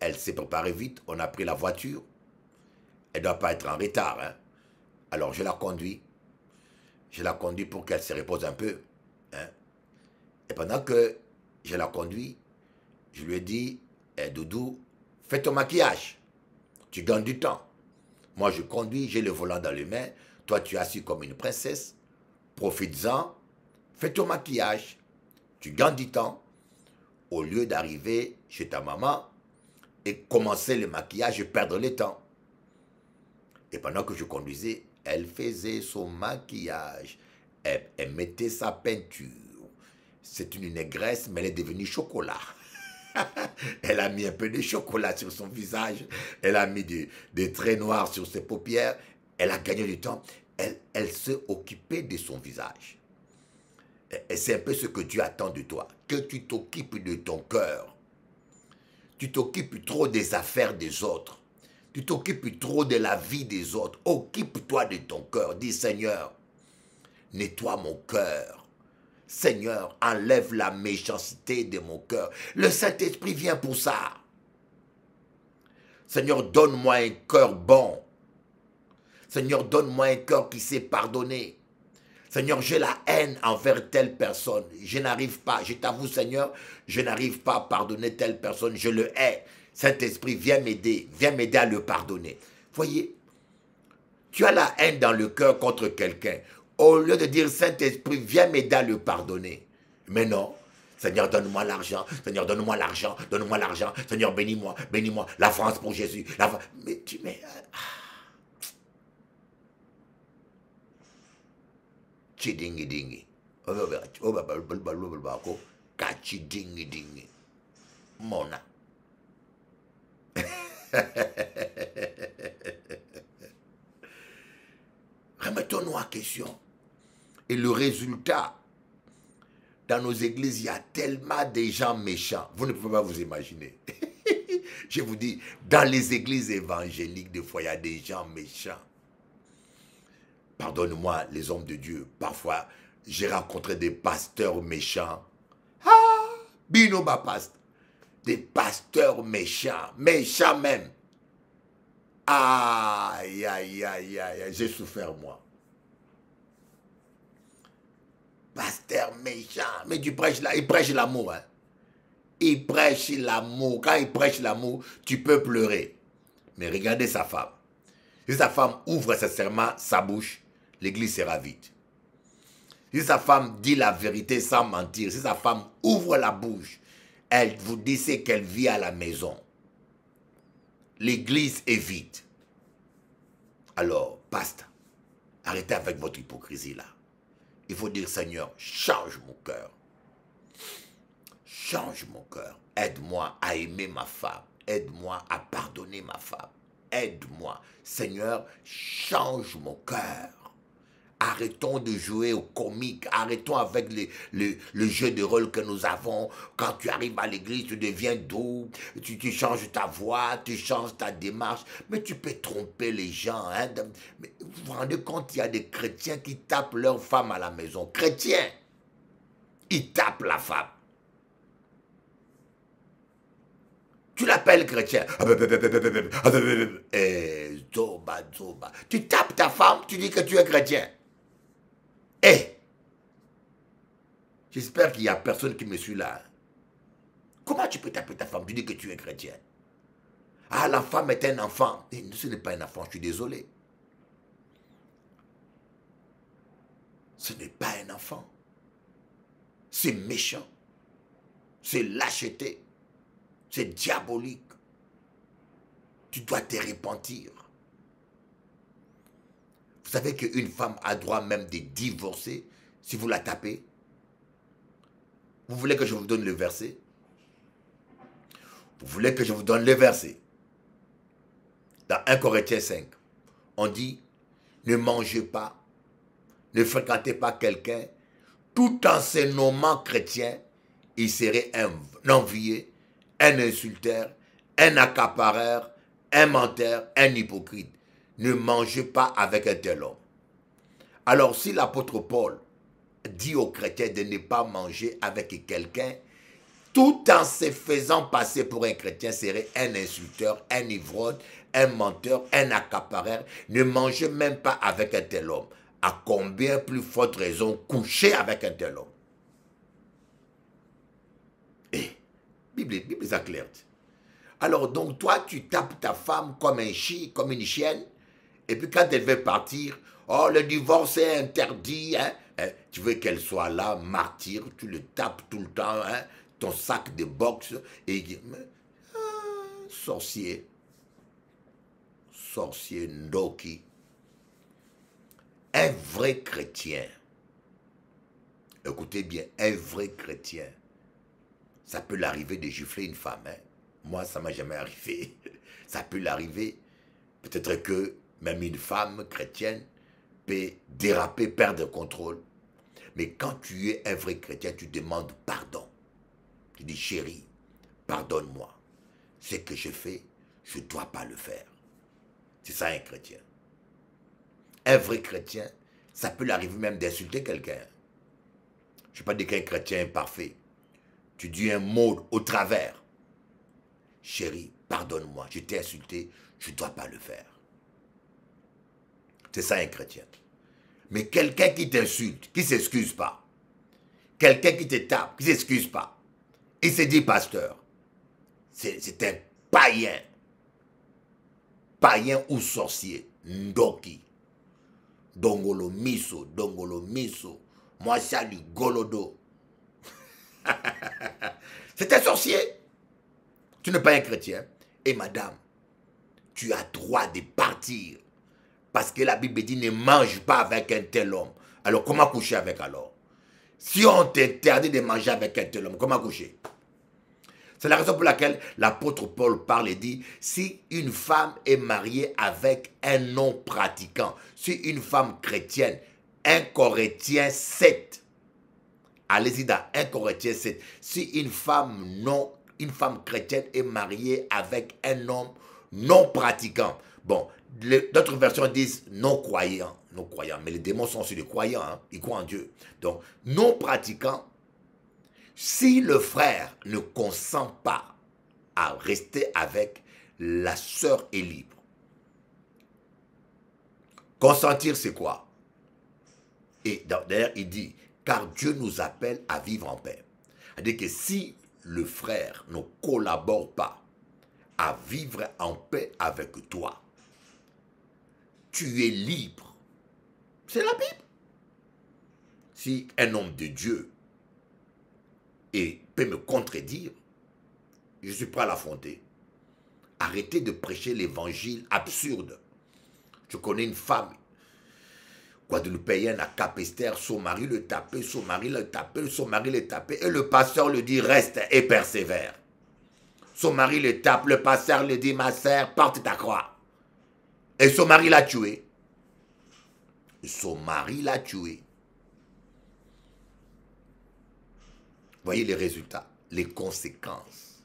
Elle s'est préparée vite, on a pris la voiture. Elle ne doit pas être en retard. Hein. Alors je la conduis. Je la conduis pour qu'elle se repose un peu. Hein. Et pendant que je la conduis, je lui ai dit, Doudou, fais ton maquillage. Tu gagnes du temps. Moi je conduis, j'ai le volant dans les mains. Toi tu es assis comme une princesse. Profites-en. Fais ton maquillage. Tu gagnes du temps. Au lieu d'arriver chez ta maman et commencer le maquillage et perdre le temps. Et pendant que je conduisais, elle faisait son maquillage. Elle mettait sa peinture. C'est une négresse, mais elle est devenue chocolat. Elle a mis un peu de chocolat sur son visage. Elle a mis des traits noirs sur ses paupières. Elle a gagné du temps. Elle s'est occupée de son visage. Et c'est un peu ce que Dieu attend de toi. Que tu t'occupes de ton cœur. Tu t'occupes trop des affaires des autres. Tu t'occupes trop de la vie des autres. Occupe-toi de ton cœur. Dis, Seigneur, nettoie mon cœur. Seigneur, enlève la méchanceté de mon cœur. Le Saint-Esprit vient pour ça. Seigneur, donne-moi un cœur bon. Seigneur, donne-moi un cœur qui sait pardonner. Seigneur, j'ai la haine envers telle personne. Je n'arrive pas. Je t'avoue, Seigneur, je n'arrive pas à pardonner telle personne. Je le hais. Saint-Esprit, viens m'aider à le pardonner. Voyez, tu as la haine dans le cœur contre quelqu'un. Au lieu de dire, Saint-Esprit, viens m'aider à le pardonner. Mais non, Seigneur, donne-moi l'argent. Seigneur, donne-moi l'argent. Donne-moi l'argent. Seigneur, bénis-moi. Bénis-moi. La France pour Jésus. Mais tu mets... Chidingi dingi. Kachidingi dingi. Mona. Remettons-nous en question. Et le résultat, dans nos églises, il y a tellement de gens méchants. Vous ne pouvez pas vous imaginer. Je vous dis, dans les églises évangéliques, des fois, il y a des gens méchants. Pardonne-moi, les hommes de Dieu. Parfois, j'ai rencontré des pasteurs méchants. Ah, Bino Bapast. Des pasteurs méchants. Méchants même. Aïe, aïe, aïe, aïe, j'ai souffert moi. Pasteur méchant. Mais tu prêches là, il prêche l'amour. Hein. Il prêche l'amour. Quand il prêche l'amour, tu peux pleurer. Mais regardez sa femme. Si sa femme ouvre sincèrement sa bouche, l'église sera vide. Si sa femme dit la vérité sans mentir, si sa femme ouvre la bouche, elle vous dit ce qu'elle vit à la maison. L'église est vide. Alors, basta. Arrêtez avec votre hypocrisie là. Il faut dire, Seigneur, change mon cœur. change mon cœur. Aide-moi à aimer ma femme. Aide-moi à pardonner ma femme. Aide-moi. Seigneur, change mon cœur. Arrêtons de jouer au comique, arrêtons avec le jeu de rôle que nous avons. Quand tu arrives à l'église, tu deviens doux, tu changes ta voix, tu changes ta démarche. Mais tu peux tromper les gens. Hein? Mais vous vous rendez compte, il y a des chrétiens qui tapent leur femme à la maison. Chrétiens, ils tapent la femme. Tu l'appelles chrétien. Zoba, zoba. Tu tapes ta femme, tu dis que tu es chrétien. Eh, j'espère qu'il n'y a personne qui me suit là. Comment tu peux taper ta femme? Tu dis que tu es chrétien. Ah, la femme est un enfant. Et ce n'est pas un enfant, je suis désolé. Ce n'est pas un enfant. C'est méchant. C'est lâcheté. C'est diabolique. Tu dois te repentir. Vous savez qu'une femme a droit même de divorcer si vous la tapez. Vous voulez que je vous donne le verset? Vous voulez que je vous donne le verset? Dans 1 Corinthiens 5, on dit, ne mangez pas, ne fréquentez pas quelqu'un, tout en se nommant chrétien, il serait un envié, un insulteur, un accapareur, un menteur, un hypocrite. Ne mangez pas avec un tel homme. Alors si l'apôtre Paul dit aux chrétiens de ne pas manger avec quelqu'un, tout en se faisant passer pour un chrétien, serait un insulteur, un ivrogne, un menteur, un accapareur, ne mangez même pas avec un tel homme. À combien plus forte raison coucher avec un tel homme? Eh, Bible est claire. Alors donc toi, tu tapes ta femme comme un chien, comme une chienne, et puis quand elle veut partir, oh le divorce est interdit, hein? Tu veux qu'elle soit là, martyr, tu le tapes tout le temps, hein? Ton sac de boxe, et sorcier, sorcier Ndoki, un vrai chrétien, écoutez bien, un vrai chrétien, ça peut l'arriver de gifler une femme, hein? Moi, ça ne m'est jamais arrivé. Ça peut l'arriver. Peut-être que même une femme chrétienne peut déraper, perdre le contrôle. Mais quand tu es un vrai chrétien, tu demandes pardon. Tu dis, chérie, pardonne-moi. Ce que je fais, je ne dois pas le faire. C'est ça un chrétien. Un vrai chrétien, ça peut l'arriver même d'insulter quelqu'un. Je ne sais pas dire qu'un chrétien est parfait. Tu dis un mot au travers. Chérie, pardonne-moi, je t'ai insulté, je ne dois pas le faire. C'est ça un chrétien. Mais quelqu'un qui t'insulte, qui ne s'excuse pas, quelqu'un qui te tape, qui ne s'excuse pas, il se dit pasteur, c'est un païen. Païen ou sorcier, Ndoki, Dongolo Miso, moi salut Golodo. C'est un sorcier. Tu n'es pas un chrétien. Et madame, tu as droit de partir. Parce que la Bible dit ne mange pas avec un tel homme. Alors comment coucher avec alors? Si on t'interdit de manger avec un tel homme, comment coucher? C'est la raison pour laquelle l'apôtre Paul parle et dit, si une femme est mariée avec un non-pratiquant, si une femme chrétienne, 1 Corinthiens 7, allez-y dans 1 Corinthiens 7, si une femme chrétienne est mariée avec un homme non-pratiquant, bon, d'autres versions disent non-croyant, mais les démons sont aussi des croyants, hein, ils croient en Dieu. Donc, non-pratiquant, si le frère ne consent pas à rester avec, la sœur est libre. Consentir, c'est quoi? Et d'ailleurs, il dit, car Dieu nous appelle à vivre en paix. C'est-à-dire que si le frère ne collabore pas à vivre en paix avec toi, tu es libre. C'est la Bible. Si un homme de Dieu peut me contredire, je suis prêt à l'affronter. Arrêtez de prêcher l'évangile absurde. Je connais une femme, Guadeloupéenne à Capesterre, son mari le tapait, son mari le tapait, son mari le tapait, et le pasteur lui dit reste et persévère. Son mari le tape, le pasteur lui dit ma sœur, porte ta croix. Et son mari l'a tué. Son mari l'a tué. Voyez les résultats, les conséquences.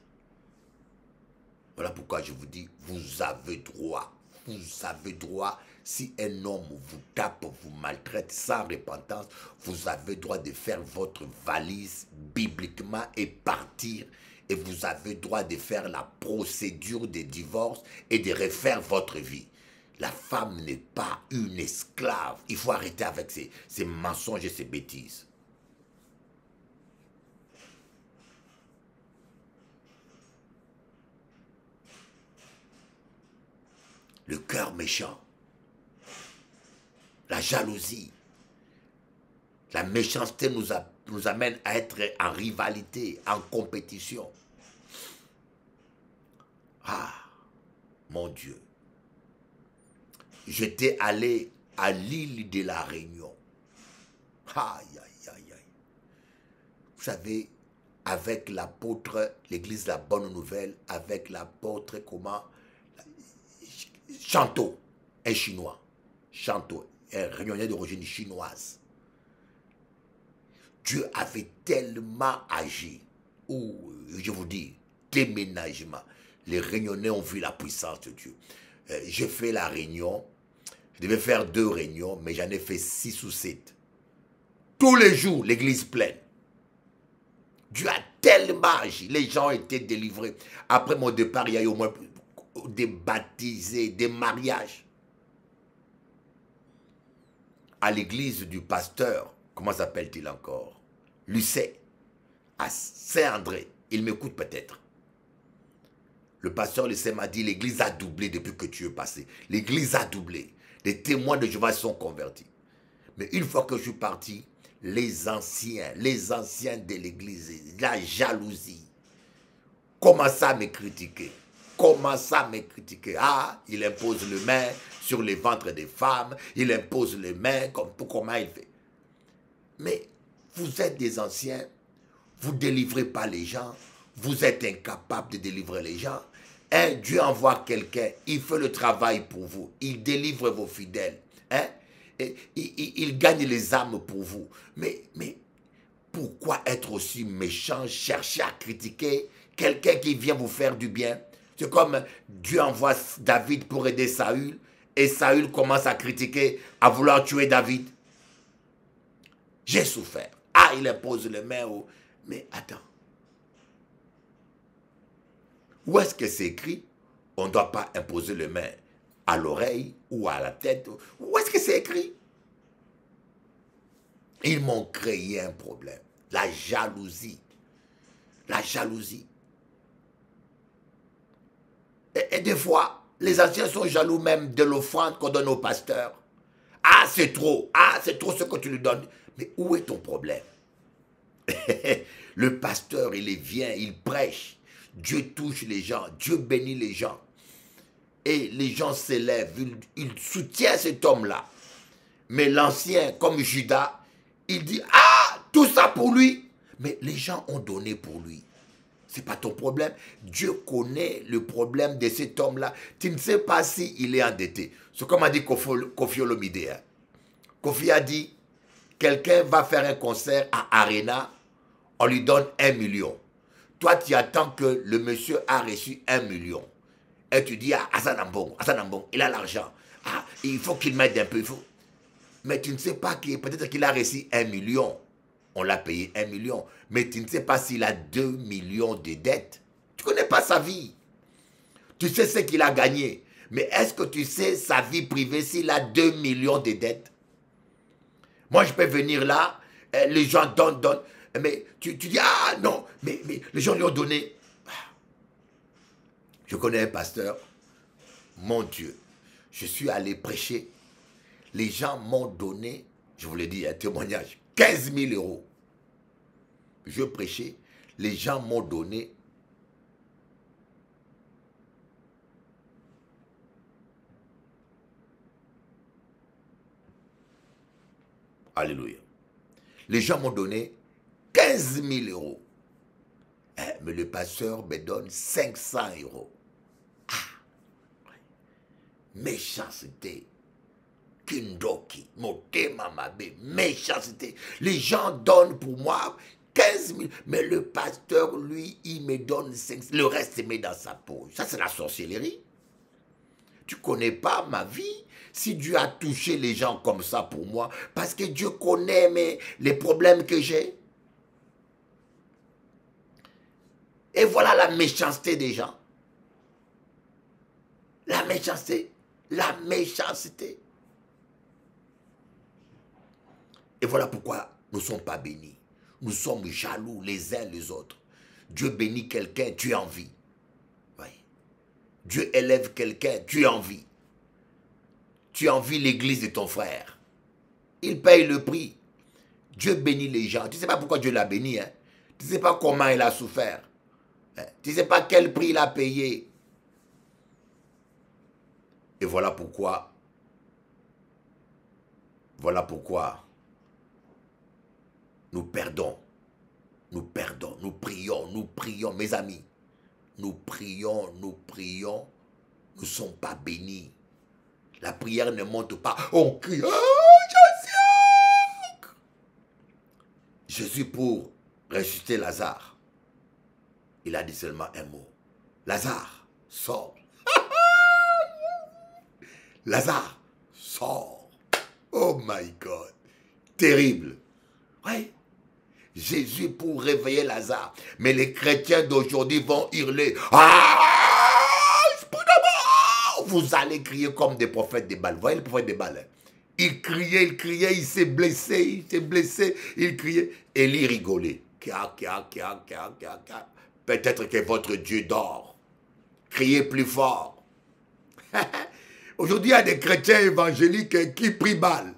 Voilà pourquoi je vous dis, vous avez droit. Vous avez droit, si un homme vous tape, vous maltraite sans repentance, vous avez droit de faire votre valise bibliquement et partir. Et vous avez droit de faire la procédure de divorce et de refaire votre vie. La femme n'est pas une esclave. Il faut arrêter avec ces mensonges et ces bêtises. Le cœur méchant, la jalousie, la méchanceté nous amène à être en rivalité, en compétition. Ah, mon Dieu. J'étais allé à l'île de la Réunion. Aïe, aïe, aïe, aïe. Vous savez, avec l'apôtre, l'église de la Bonne Nouvelle, avec l'apôtre, comment Chanto, un chinois. Chanto, un réunionnais d'origine chinoise. Dieu avait tellement agi. Ou, je vous dis, déménagement. Les réunionnais ont vu la puissance de Dieu. J'ai fait la réunion. Je devais faire 2 réunions, mais j'en ai fait 6 ou 7. Tous les jours, l'église pleine. Dieu a tellement agi. Les gens ont été délivrés. Après mon départ, il y a eu au moins des baptisés, des mariages. À l'église du pasteur, comment s'appelle-t-il encore? Lucet, à Saint-André. Il m'écoute peut-être. Le pasteur Lucet m'a dit, l'église a doublé depuis que tu es passé. L'église a doublé. Les témoins de Jéhovah sont convertis. Mais une fois que je suis parti, les anciens de l'église, la jalousie, commençaient à me critiquer. Ah, il impose les mains sur les ventres des femmes, il impose les mains, comment il fait. Mais vous êtes des anciens, vous ne délivrez pas les gens, vous êtes incapables de délivrer les gens. Hein? Dieu envoie quelqu'un, il fait le travail pour vous, il délivre vos fidèles. Hein? Et, il gagne les âmes pour vous. Mais pourquoi être aussi méchant, chercher à critiquer quelqu'un qui vient vous faire du bien? C'est comme Dieu envoie David pour aider Saül, et Saül commence à critiquer, à vouloir tuer David. J'ai souffert. Ah, il impose les mains au... Mais attends. Où est-ce que c'est écrit? On ne doit pas imposer les mains à l'oreille ou à la tête. Où est-ce que c'est écrit? Ils m'ont créé un problème. La jalousie. La jalousie. Et des fois, les anciens sont jaloux même de l'offrande qu'on donne au pasteur. Ah, c'est trop. Ah, c'est trop ce que tu lui donnes. Mais où est ton problème? Le pasteur, il vient, il prêche. Dieu touche les gens. Dieu bénit les gens. Et les gens s'élèvent. Il soutient cet homme-là. Mais l'ancien, comme Judas, il dit, ah, tout ça pour lui. Mais les gens ont donné pour lui. Ce n'est pas ton problème. Dieu connaît le problème de cet homme-là. Tu ne sais pas s'il est endetté. C'est comme a dit Kofi Olomide. Hein. Kofi a dit, quelqu'un va faire un concert à Arena, on lui donne 1 million. Toi, tu attends que le monsieur a reçu 1 million. Et tu dis, ah, Hassan Ambong, il a l'argent. Ah, il faut qu'il m'aide un peu. Il faut... Mais tu ne sais pas que peut-être qu'il a reçu 1 million. On l'a payé 1 million. Mais tu ne sais pas s'il a 2 millions de dettes. Tu ne connais pas sa vie. Tu sais ce qu'il a gagné. Mais est-ce que tu sais sa vie privée s'il a 2 millions de dettes? Moi, je peux venir là, les gens donnent. Mais tu dis, ah non, mais les gens lui ont donné. Je connais un pasteur, mon Dieu, je suis allé prêcher. Les gens m'ont donné, je vous l'ai dit, un témoignage, 15 000 euros. Je prêchais, les gens m'ont donné Alléluia. Les gens m'ont donné 15 000 euros. Mais le pasteur me donne 500 euros. Méchanceté. Kindoki, motema mabe, méchanceté. Les gens donnent pour moi 15 000, mais le pasteur, lui, il me donne 5 000. Le reste, il met dans sa poche. Ça, c'est la sorcellerie. Tu ne connais pas ma vie. Si Dieu a touché les gens comme ça pour moi, parce que Dieu connaît les problèmes que j'ai. Et voilà la méchanceté des gens. La méchanceté. La méchanceté. Et voilà pourquoi nous ne sommes pas bénis. Nous sommes jaloux les uns les autres. Dieu bénit quelqu'un, tu envies. Oui. Dieu élève quelqu'un, tu envies. Tu envies l'église de ton frère. Il paye le prix. Dieu bénit les gens. Tu ne sais pas pourquoi Dieu l'a béni. Hein? Tu ne sais pas comment il a souffert. Hein? Tu ne sais pas quel prix il a payé. Et voilà pourquoi. Voilà pourquoi. Nous perdons, nous prions, mes amis. Nous prions, nous ne sommes pas bénis. La prière ne monte pas. On crie, oh Jésus! Jésus, pour ressusciter Lazare, il a dit seulement un mot. Lazare, sors. Lazare, sors. Oh my God. Terrible. Oui. Jésus pour réveiller Lazare. Mais les chrétiens d'aujourd'hui vont hurler. Ah! Vous allez crier comme des prophètes de Baal. Vous voyez les prophètes de Baal? Hein? Il criait, il s'est blessé, il criait. Élie rigolait. Peut-être que votre Dieu dort. Criez plus fort. Aujourd'hui, il y a des chrétiens évangéliques qui prient Baal.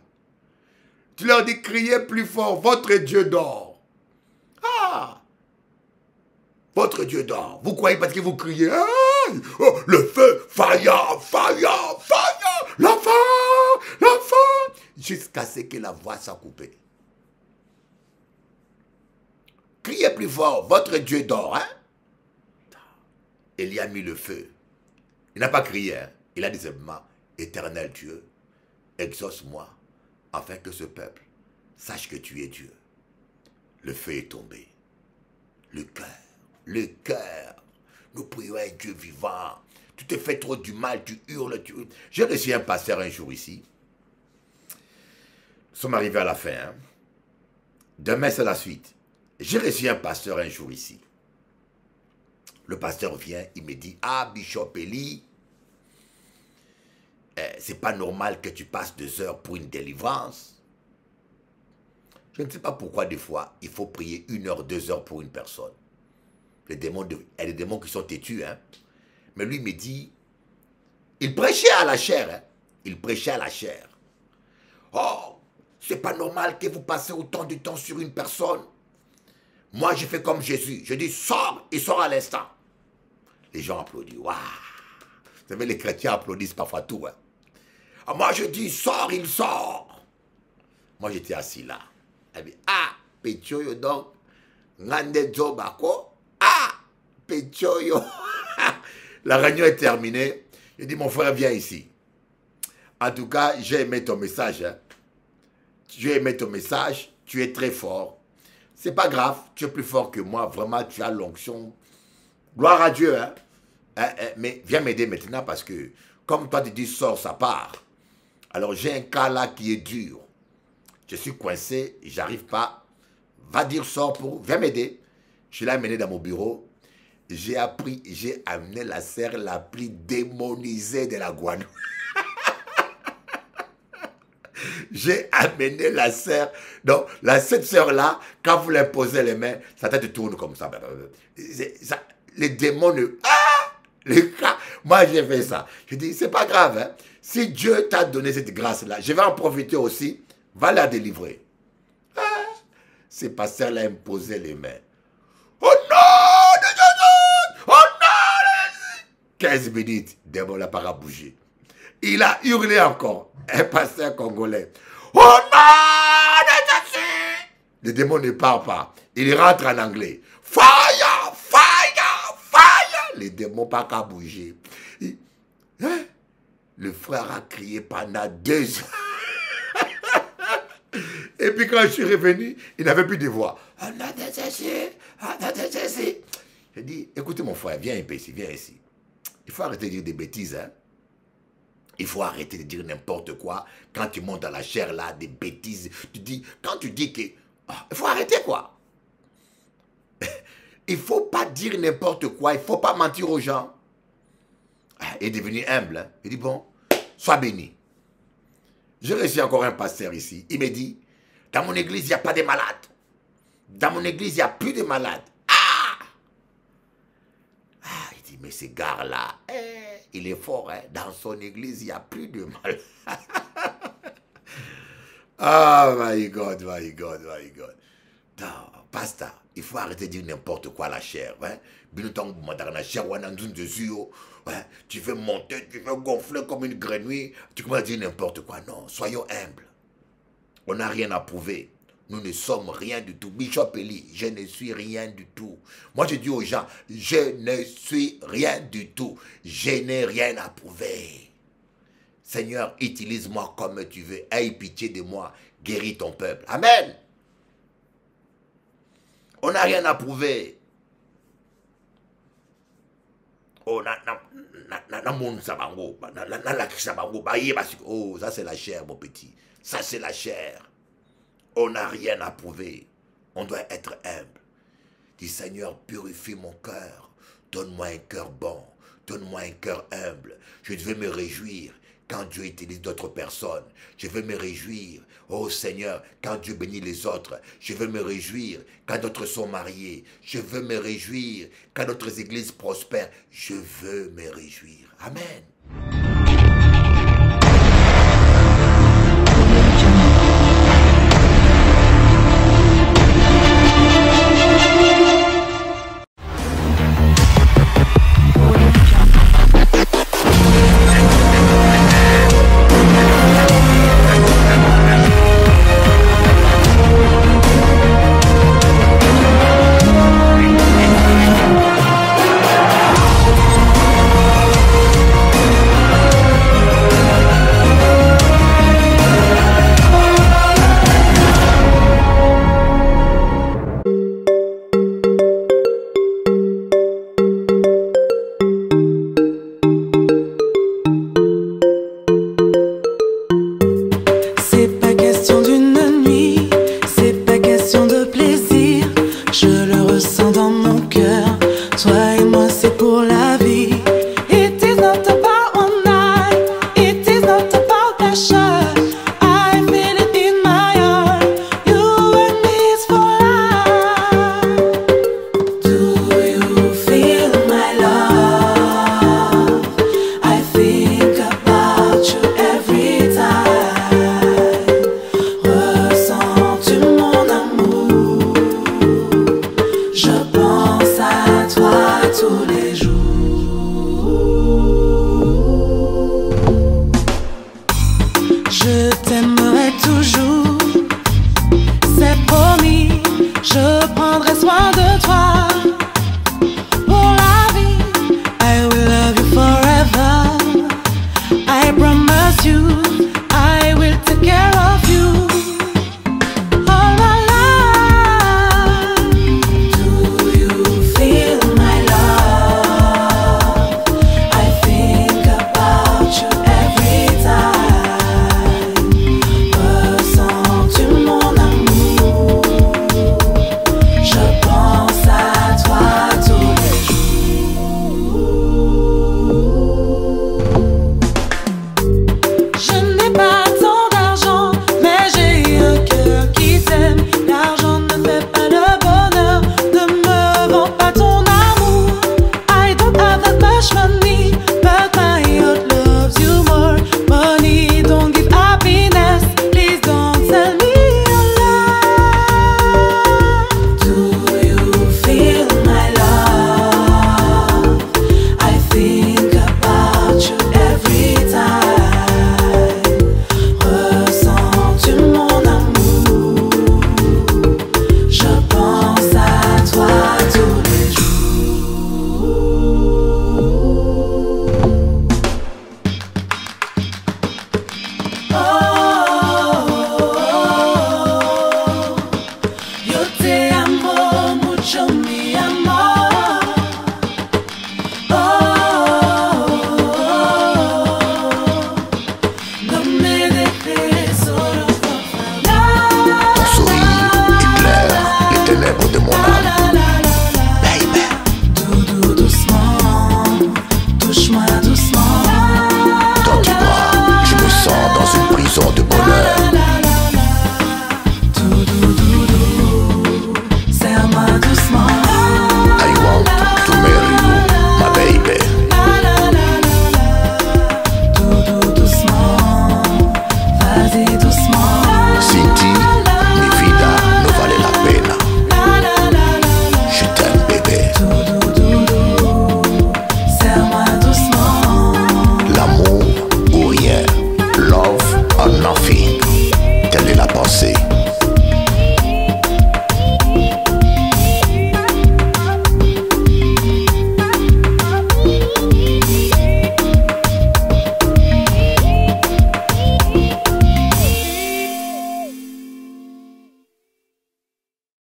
Tu leur dis, criez plus fort, votre Dieu dort. Ah! Votre Dieu dort. Vous croyez parce que vous criez, ah, oh, le feu, fire, fire, fire, l'enfant, jusqu'à ce que la voix soit coupée. Criez plus fort, votre Dieu dort. Hein? Il y a mis le feu. Il n'a pas crié, hein? Il a dit simplement, éternel Dieu, exauce-moi, afin que ce peuple sache que tu es Dieu. Le feu est tombé. Le cœur. Nous prions à Dieu vivant. Tu te fais trop du mal, tu hurles. J'ai reçu un pasteur un jour ici. Nous sommes arrivés à la fin. Hein? Demain, c'est la suite. J'ai reçu un pasteur un jour ici. Le pasteur vient, il me dit, ah, Bishop Eli, c'est pas normal que tu passes 2 heures pour une délivrance. Je ne sais pas pourquoi des fois, il faut prier 1 heure, 2 heures pour une personne. Les démons, il y a des démons qui sont têtus. Hein? Mais lui me dit, il prêchait à la chair. Hein? Il prêchait à la chair. Oh, c'est pas normal que vous passez autant de temps sur une personne. Moi, je fais comme Jésus. Je dis, sors, il sort à l'instant. Les gens applaudissent. Waouh! Vous savez, les chrétiens applaudissent parfois tout. Hein? Alors moi, je dis, sors, il sort. Moi, j'étais assis là. Elle dit, ah, Pechoyo donc, Ngande Zobako, ah, Pechoyo. La réunion est terminée. Je dis, mon frère, viens ici. En tout cas, j'ai aimé ton message. Hein. J'ai aimé ton message, tu es très fort. C'est pas grave, tu es plus fort que moi. Vraiment, tu as l'onction. Gloire à Dieu. Hein. Mais viens m'aider maintenant parce que, comme toi, tu dis, sors, ça part. Alors, j'ai un cas là qui est dur. Je suis coincé, j'arrive pas. Va dire sors pour... Viens m'aider. Je l'ai amené dans mon bureau. J'ai amené la sœur la plus démonisée de la Guadeloupe. J'ai amené la sœur. Donc, cette sœur-là, quand vous lui posez les mains, sa tête tourne comme ça. Les démons... les cas, moi j'ai fait ça. Je dis, c'est pas grave. Hein? Si Dieu t'a donné cette grâce-là, je vais en profiter aussi. Va la délivrer. Ah, ces pasteurs-là imposaient les mains. Oh non! Oh non! 15 minutes, démon n'a pas bougé. Il a hurlé encore. Un pasteur congolais. Oh non! le démon ne part pas. Il rentre en anglais. Fire, fire, fire. Le démon pas qu'à bouger. Le frère a crié pendant 2 heures. Et puis quand je suis revenu, il n'avait plus de voix. J'ai dit, écoutez mon frère, viens ici, viens ici. Il faut arrêter de dire des bêtises, hein. Il faut arrêter de dire n'importe quoi. Quand tu montes dans la chair là, des bêtises. Quand tu dis que... il faut arrêter quoi. Il ne faut pas dire n'importe quoi. Il ne faut pas mentir aux gens. Il est devenu humble. Hein. Il dit, bon, sois béni. J'ai reçu encore un pasteur ici. Il me dit, dans mon église, il n'y a pas de malades. Dans mon église, il n'y a plus de malades. Il dit, mais ce gars-là, il est fort. Hein? Dans son église, il n'y a plus de malades. My God, my God, my God. Non, pasteur, il faut arrêter de dire n'importe quoi à la chair. Hein? Tu veux monter, tu veux gonfler comme une grenouille, tu commences à dire n'importe quoi. Non, soyons humbles. On n'a rien à prouver. Nous ne sommes rien du tout. Bishop Eli, je ne suis rien du tout. Moi, je dis aux gens, je ne suis rien du tout. Je n'ai rien à prouver. Seigneur, utilise-moi comme tu veux. Aie pitié de moi. Guéris ton peuple. Amen. On n'a rien à prouver. Oh, ça c'est la chair, mon petit. Ça c'est la chair. On n'a rien à prouver. On doit être humble. Dis, Seigneur, purifie mon cœur. Donne-moi un cœur bon. Donne-moi un cœur humble. Je vais me réjouir quand Dieu utilise d'autres personnes. Je vais me réjouir, oh Seigneur, quand Dieu bénit les autres. Je vais me réjouir quand d'autres sont mariés. Je veux me réjouir quand d'autres églises prospèrent. Je veux me réjouir. Amen.